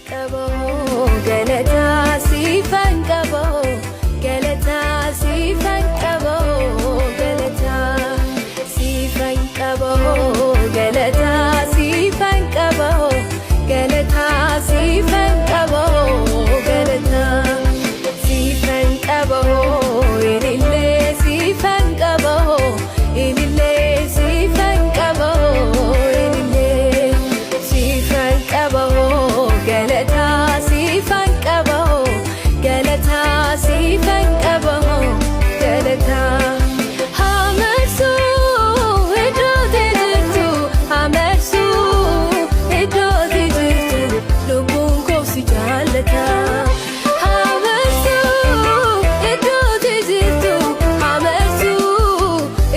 Kabo galata sifan kabo galata sifan kabo galata sifan kabo galata sifan kabo galata sifan kabo galata sifan kabo ilille sifan kabo ilille sifan kabo ilille sifan kabo galata sifan kabo galata sifan kabo galata hamersu idote jirtu hamersu idote jirtu lubun ko si jalata hamersu idote jirtu hamersu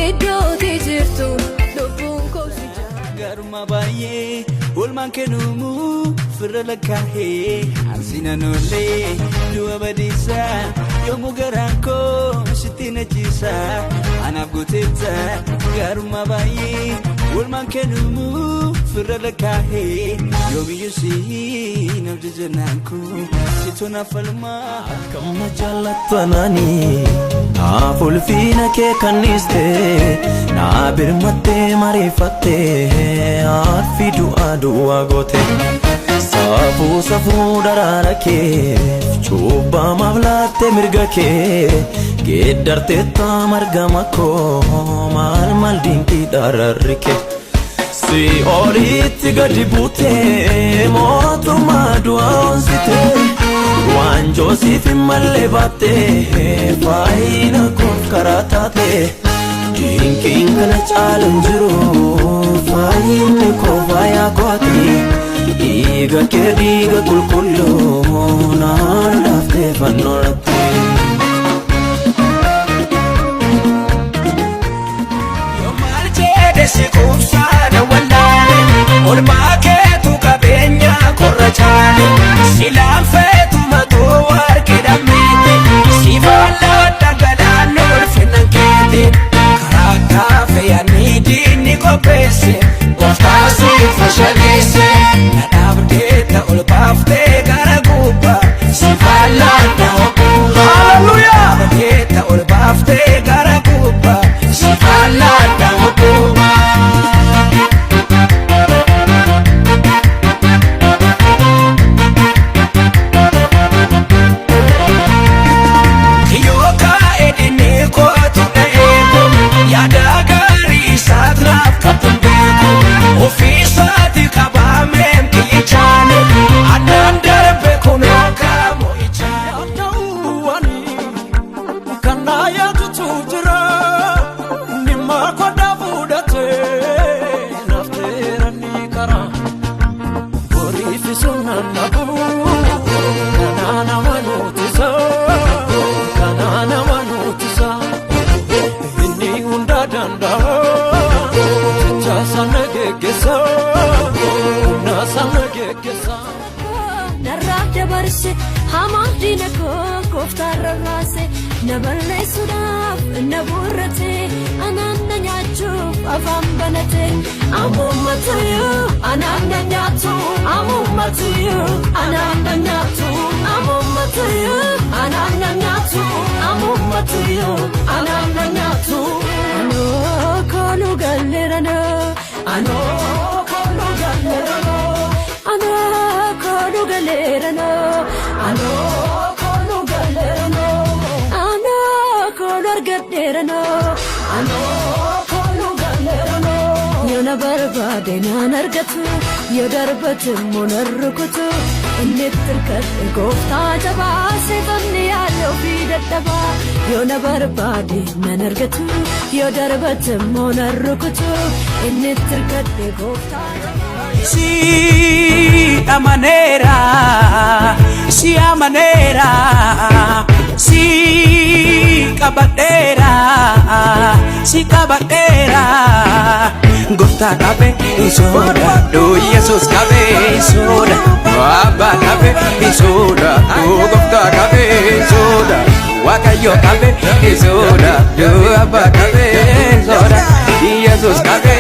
idote jirtu lubun ko si jalata garma baye ulman kenumu firlakahe ansina nole dua badisa yomu garanko sitina jisa anabguteta garma baye ulman kenumu firlakahe yomi yusi nabjananku situna falma kama jallatanani aful fina ke kaniste na birmatte marifatte arfi adu agote safu dararake chuba mavlate mirgake gedarte tamargamako mal dinki dararike si olit gadibute motu maduanzite wanjo sifi malebate faina kof karatate dinking kana chalunjuro faina kofaya kwati iga kediga kulkullo na dafte fanorate Sikufsana wallale olmaake tu kabenya korrachane silam fetu matu warkidamite sifalla dagalano finankete karaka feyani dini kopese oftasi fashalise nadabdeta olbafte garaguba sifalla daokuba hallelujah nadabdeta olbafte garaguba sifalla daokuba hamadina koftara rase naballe sudaf naburate ananda nyachu afambanate amumatuyu ananda nyatu amumatuyu ananda nyatu amumatuyu ananda nyatu amumatuyu ananda nyatu ano kolu gallerano ano kolu gallerano ano kolu gallerano ano kolu gallerano ano kolu argadderano ano kolu gallerano yona barbade nan argatu yodarbatum monarrukutu innitirkat gofta jaba setanni allo fidattaba yona barbade nan argatu yodarbatum monarrukutu innitirkat gofta si amanera si amanera si kabadera gofta kabe isoda do Jesus kabe isoda baba kabe isoda do gofta kabe isoda wakayo kabe isoda do baba kabe isoda Jesus kabe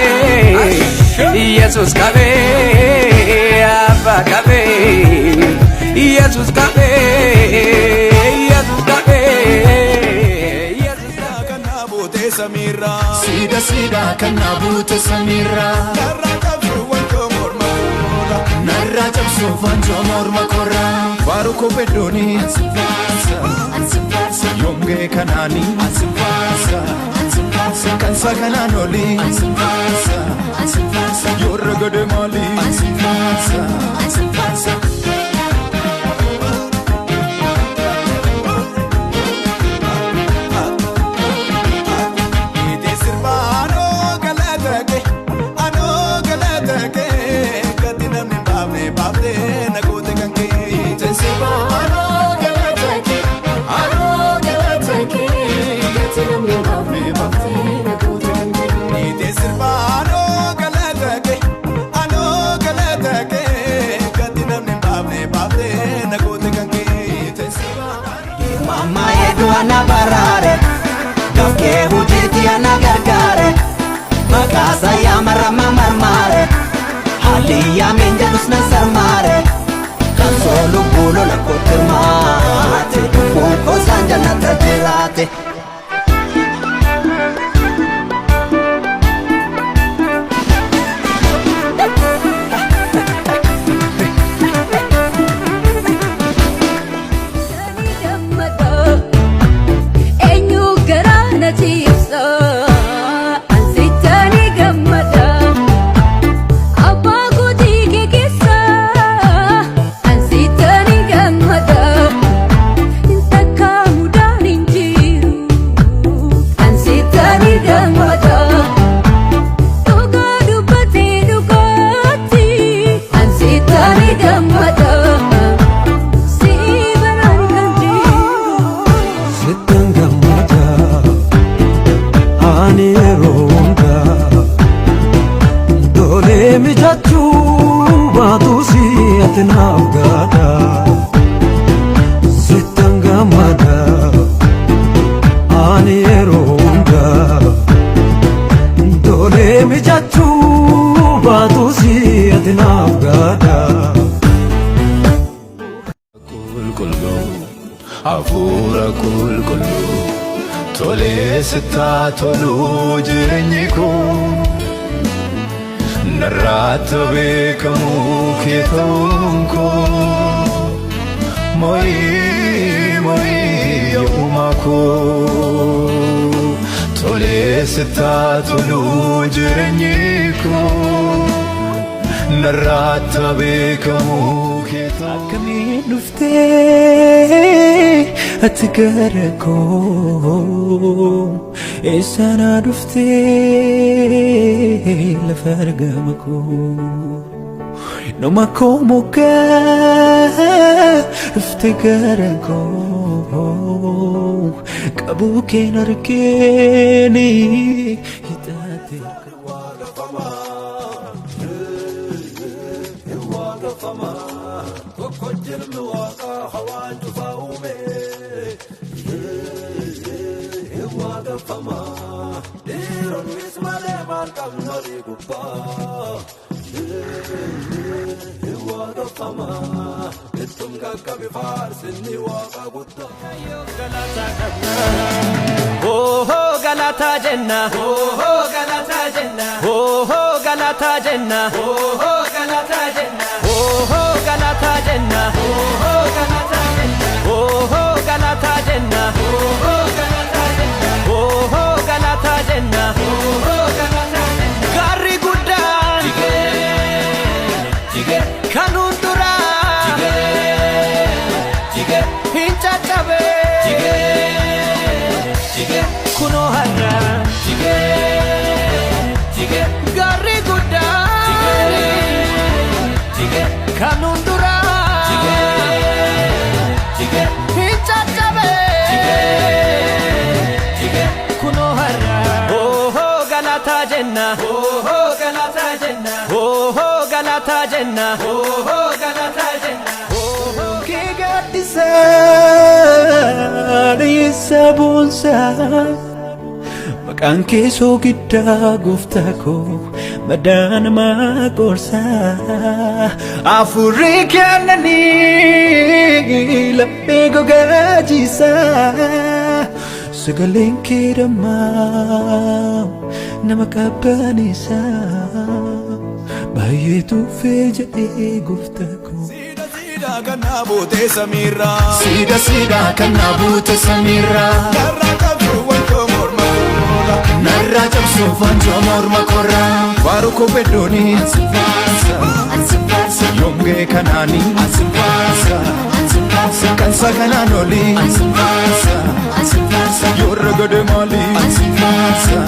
Jesus kabe abba kabe ኢየሱስ ካፌ ኢየሱስ ካፌ Samira Sida sida kana bute Samira Narra tabsu wanjo morma kora Narra tabsu wanjo morma kora Faruko bedoni Ansifasa Yonge kanani Ansifasa Kansa kananoli Ansifasa Yorra gade mali Ansifasa Ana barare Gafke hujiti ana gargare Makasa ya marama marmare Hali ya menjalus na sarmare Kansolu bulo na kotirmate Kuko sanjana tajirate Afura kulkulu Tole sita tolu jireniku Narrata bekamu ketonko Moi moi umako Tole sita tolu jireniku Narrata bekamu ketonko Kami nufte Atgarako Esana dufte Lafargamako Noma como que Dufte garako Kabuke narkeni Hitate Oh Galata Jenna Oh Galata Jenna Oh Galata Jenna Oh Galata Jenna Oh Galata Jenna Oh Galata Jenna Oh Galata Jenna Oh Galata Jenna Oh Galata Jenna Oh Galata Jenna Garri gudda Jige kanun dura Jige hincha chabe Jige kuno harra Jige garri gudda Jige kanun dura Jige hincha chabe Jige kuno harra Oh Galata Jenna Oh Galata Jenna Oh Galata Jenna Oh Galata Jenna Kigadisa Sabunsa maqaan kee soogiddaa gooftaa koo madaan namaa qorsaa afurri kennanii laphee gogaa jiisaa sagaleen kee dammaa nama qabbaneessaa baay'ee tuffee jedhee gooftaa koo Sida kana boote samirra Sida kana buute samiirra Narra qabsu wanto morma kola narraa cabsuuf wanjoo morma korra Faru ko bedoni Ansifaarsa yongee kanaani Ansifaarsa kansa kanaan oli Ansifaarsa yorra gode maali Ansifaarsa